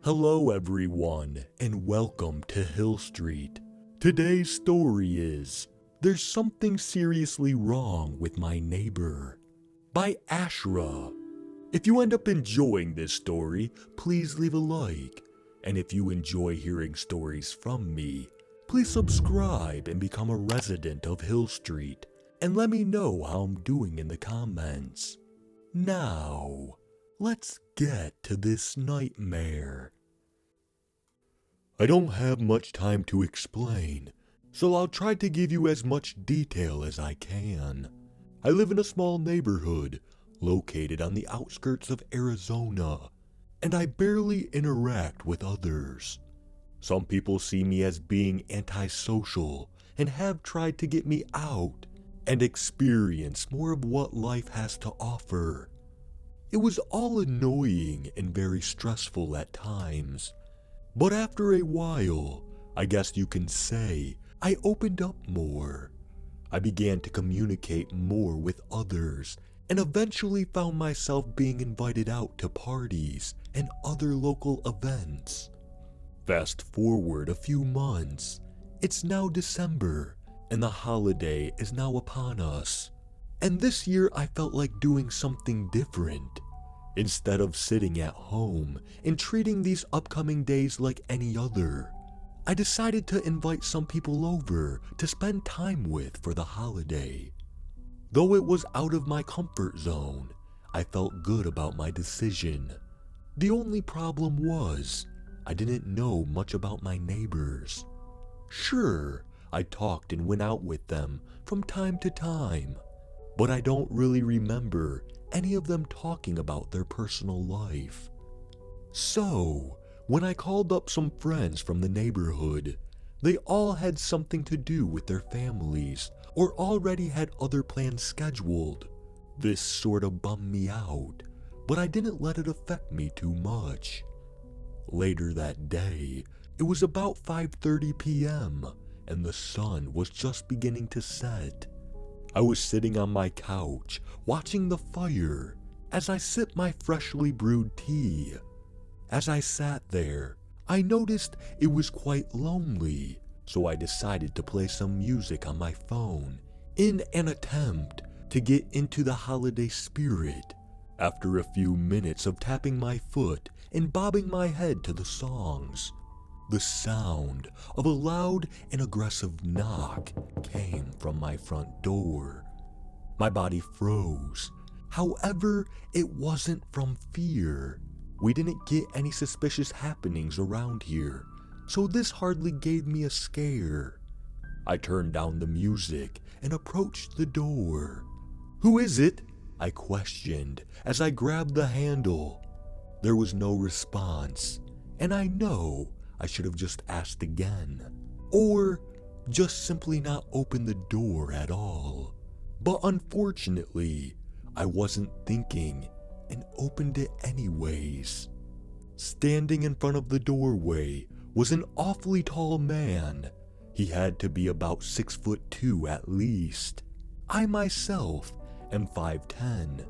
Hello everyone, and welcome to Hill Street. Today's story is There's Something Seriously Wrong with My Neighbor by Ashura. If you end up enjoying this story, please leave a like. And if you enjoy hearing stories from me, please subscribe and become a resident of Hill Street. And let me know how I'm doing in the comments. Now, let's get to this nightmare. I don't have much time to explain, so I'll try to give you as much detail as I can. I live in a small neighborhood located on the outskirts of Arizona, and I barely interact with others. Some people see me as being antisocial and have tried to get me out and experience more of what life has to offer. It was all annoying and very stressful at times, but after a while, I guess you can say, I opened up more. I began to communicate more with others and eventually found myself being invited out to parties and other local events. Fast forward a few months, it's now December and the holiday is now upon us. And this year I felt like doing something different. Instead of sitting at home and treating these upcoming days like any other, I decided to invite some people over to spend time with for the holiday. Though it was out of my comfort zone, I felt good about my decision. The only problem was, I didn't know much about my neighbors. Sure, I talked and went out with them from time to time, but I don't really remember any of them talking about their personal life. So, when I called up some friends from the neighborhood, they all had something to do with their families or already had other plans scheduled. This sort of bummed me out, but I didn't let it affect me too much. Later that day, it was about 5:30 p.m. and the sun was just beginning to set. I was sitting on my couch, watching the fire, as I sipped my freshly brewed tea. As I sat there, I noticed it was quite lonely, so I decided to play some music on my phone in an attempt to get into the holiday spirit. After a few minutes of tapping my foot and bobbing my head to the songs, the sound of a loud and aggressive knock came from my front door. My body froze. However, it wasn't from fear. We didn't get any suspicious happenings around here, so this hardly gave me a scare. I turned down the music and approached the door. "Who is it?" I questioned as I grabbed the handle. There was no response, and I know I should have just asked again, or just simply not opened the door at all. But unfortunately, I wasn't thinking and opened it anyways. Standing in front of the doorway was an awfully tall man. He had to be about 6'2" at least. I myself am 5'10",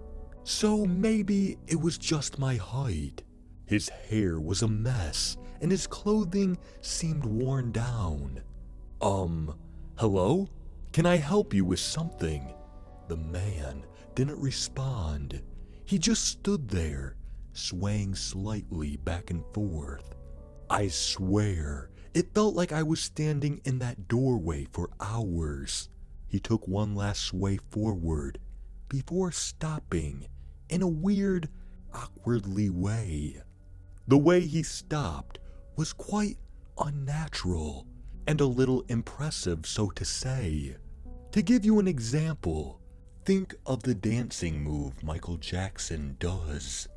so maybe it was just my height. His hair was a mess, and his clothing seemed worn down. Hello? Can I help you with something?" The man didn't respond. He just stood there, swaying slightly back and forth. I swear, it felt like I was standing in that doorway for hours. He took one last sway forward before stopping in a weird, awkwardly way. The way he stopped was quite unnatural and a little impressive, so to say. To give you an example, think of the dancing move Michael Jackson does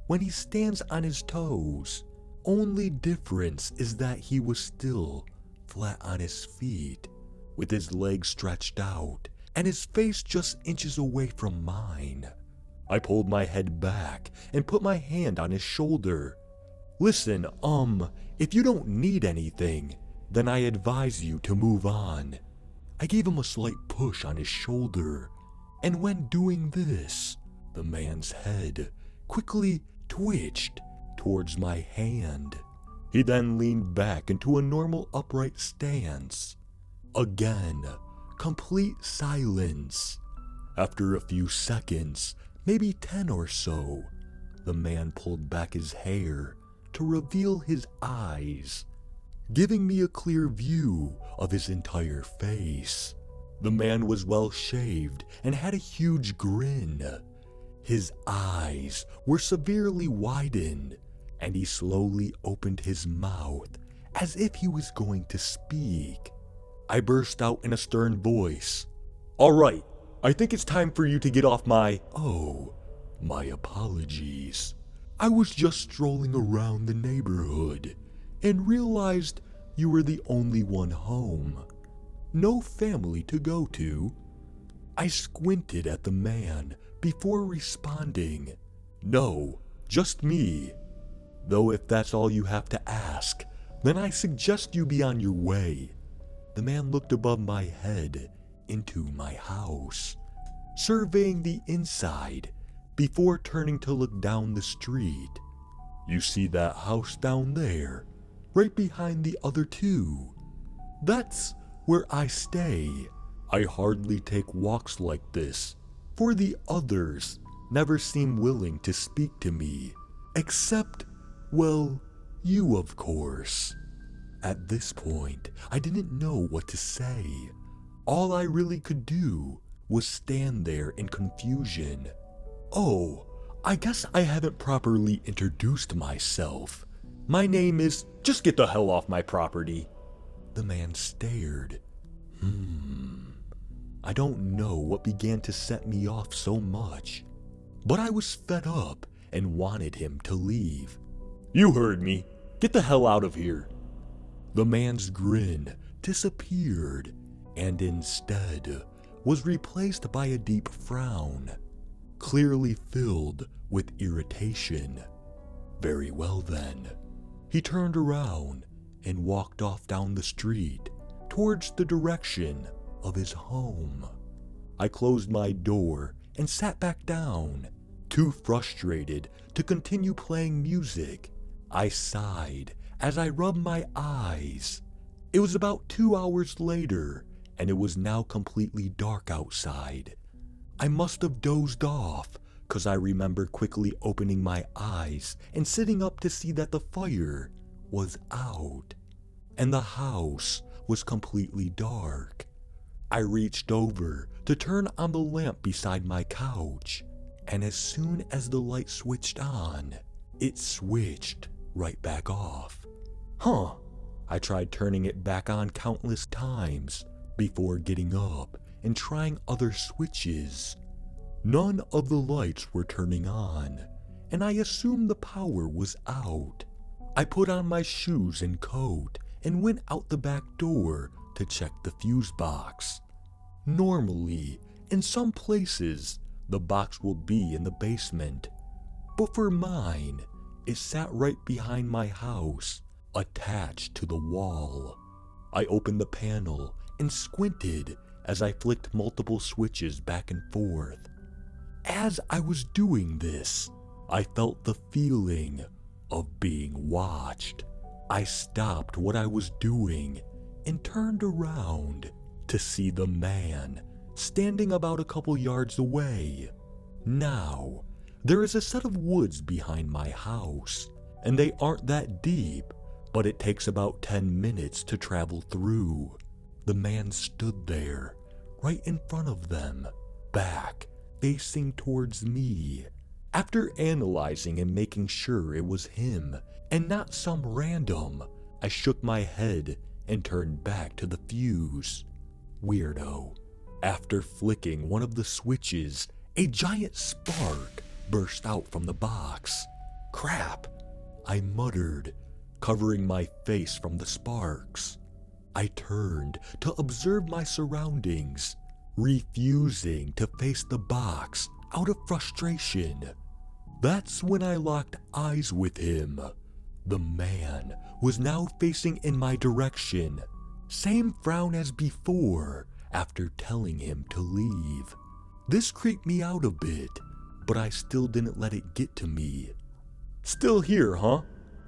when he stands on his toes. Only difference is that he was still flat on his feet, with his legs stretched out and his face just inches away from mine. I pulled my head back and put my hand on his shoulder. "Listen, if you don't need anything, then I advise you to move on." I gave him a slight push on his shoulder, and when doing this, the man's head quickly twitched towards my hand. He then leaned back into a normal upright stance. Again, complete silence. After a few seconds, maybe 10 or so, the man pulled back his hair to reveal his eyes, giving me a clear view of his entire face. The man was well shaved and had a huge grin. His eyes were severely widened, and he slowly opened his mouth as if he was going to speak. I burst out in a stern voice. "All right, I think it's time for you to get off my—" "Oh, my apologies. I was just strolling around the neighborhood and realized you were the only one home. No family to go to." I squinted at the man before responding, "No, just me. Though if that's all you have to ask, then I suggest you be on your way." The man looked above my head into my house, surveying the inside before turning to look down the street. "You see that house down there, right behind the other two? That's where I stay. I hardly take walks like this, for the others never seem willing to speak to me, except, well, you of course." At this point, I didn't know what to say. All I really could do was stand there in confusion. "Oh, I guess I haven't properly introduced myself. My name is—" "Just get the hell off my property." The man stared. I don't know what began to set me off so much, but I was fed up and wanted him to leave. "You heard me. Get the hell out of here." The man's grin disappeared and instead was replaced by a deep frown, clearly filled with irritation. Very well then. He turned around and walked off down the street towards the direction of his home. I closed my door and sat back down, too frustrated to continue playing music. I sighed as I rubbed my eyes. It was about 2 hours later, and it was now completely dark outside. I must have dozed off, 'cause I remember quickly opening my eyes and sitting up to see that the fire was out, and the house was completely dark. I reached over to turn on the lamp beside my couch, and as soon as the light switched on, it switched right back off. I tried turning it back on countless times before getting up and trying other switches. None of the lights were turning on, and I assumed the power was out. I put on my shoes and coat and went out the back door to check the fuse box. Normally, in some places, the box will be in the basement, but for mine, it sat right behind my house, attached to the wall. I opened the panel and squinted as I flicked multiple switches back and forth. As I was doing this, I felt the feeling of being watched. I stopped what I was doing and turned around to see the man standing about a couple yards away. Now, there is a set of woods behind my house, and they aren't that deep, but it takes about 10 minutes to travel through. The man stood there, right in front of them, back, facing towards me. After analyzing and making sure it was him and not some random, I shook my head and turned back to the fuse. Weirdo. After flicking one of the switches, a giant spark burst out from the box. Crap, I muttered, covering my face from the sparks. I turned to observe my surroundings, refusing to face the box out of frustration. That's when I locked eyes with him. The man was now facing in my direction. Same frown as before after telling him to leave. This creeped me out a bit, but I still didn't let it get to me. "Still here, huh?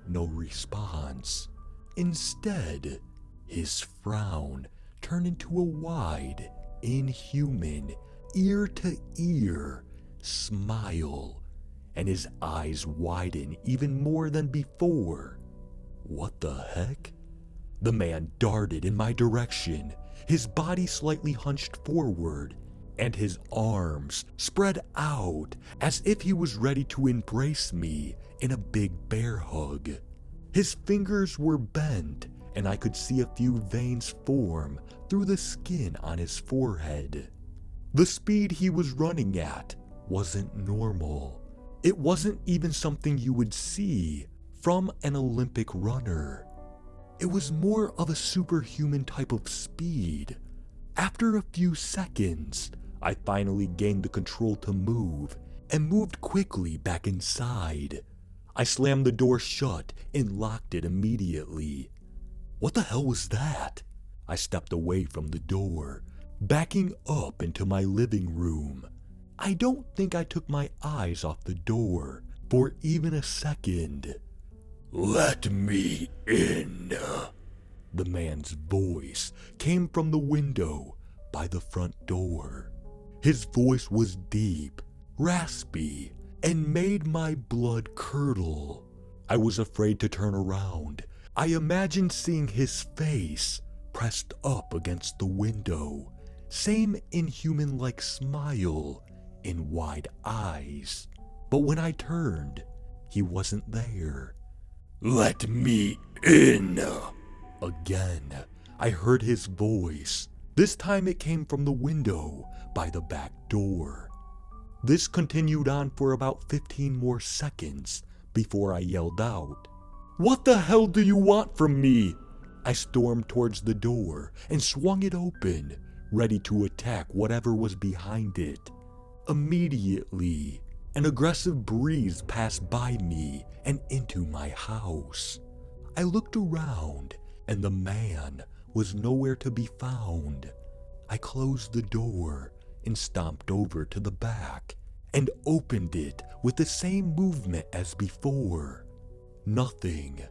No response. Instead, his frown turned into a wide, inhuman, ear-to-ear smile, and his eyes widen even more than before. What the heck? The man darted in my direction, his body slightly hunched forward, and his arms spread out as if he was ready to embrace me in a big bear hug. His fingers were bent, and I could see a few veins form through the skin on his forehead. The speed he was running at wasn't normal. It wasn't even something you would see from an Olympic runner. It was more of a superhuman type of speed. After a few seconds, I finally gained the control to move and moved quickly back inside. I slammed the door shut and locked it immediately. What the hell was that? I stepped away from the door, backing up into my living room. I don't think I took my eyes off the door for even a second. "Let me in." The man's voice came from the window by the front door. His voice was deep, raspy, and made my blood curdle. I was afraid to turn around. I imagined seeing his face pressed up against the window, same inhuman-like smile in wide eyes. But when I turned, he wasn't there. "Let me in." Again, I heard his voice. This time it came from the window by the back door. This continued on for about 15 more seconds before I yelled out, "What the hell do you want from me?" I stormed towards the door and swung it open, ready to attack whatever was behind it. Immediately, an aggressive breeze passed by me and into my house. I looked around, and the man was nowhere to be found. I closed the door and stomped over to the back and opened it with the same movement as before. Nothing.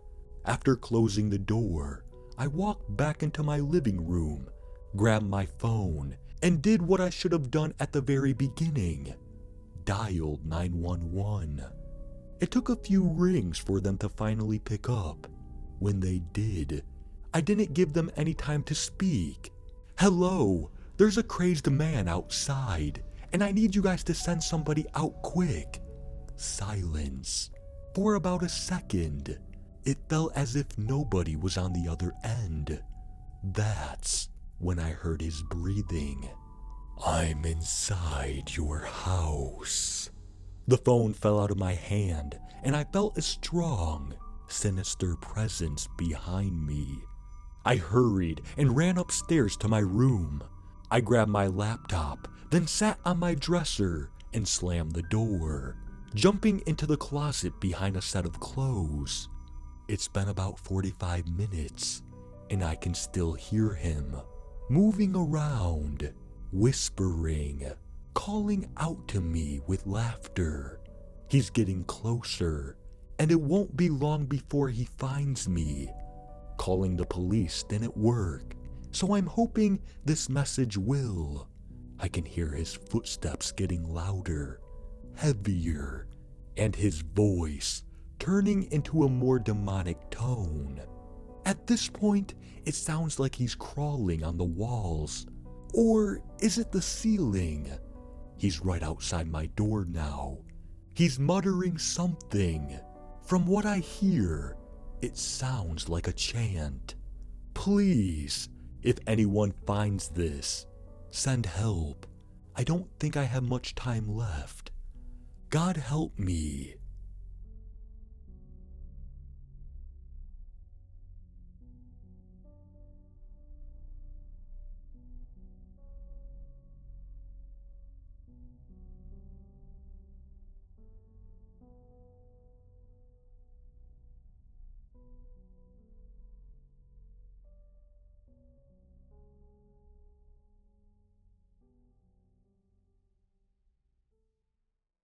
After closing the door, I walked back into my living room, grabbed my phone, and did what I should have done at the very beginning. Dialed 911. It took a few rings for them to finally pick up. When they did, I didn't give them any time to speak. "Hello, there's a crazed man outside, and I need you guys to send somebody out quick." Silence. For about a second, it felt as if nobody was on the other end. That's when I heard his breathing. "I'm inside your house." The phone fell out of my hand, and I felt a strong, sinister presence behind me. I hurried and ran upstairs to my room. I grabbed my laptop, then sat on my dresser and slammed the door, jumping into the closet behind a set of clothes. It's been about 45 minutes, and I can still hear him moving around, whispering, calling out to me with laughter. He's getting closer, and it won't be long before he finds me. Calling the police didn't work, so I'm hoping this message will. I can hear his footsteps getting louder, heavier, and his voice turning into a more demonic tone. At this point, it sounds like he's crawling on the walls. Or is it the ceiling? He's right outside my door now. He's muttering something. From what I hear, it sounds like a chant. Please, if anyone finds this, send help. I don't think I have much time left. God help me.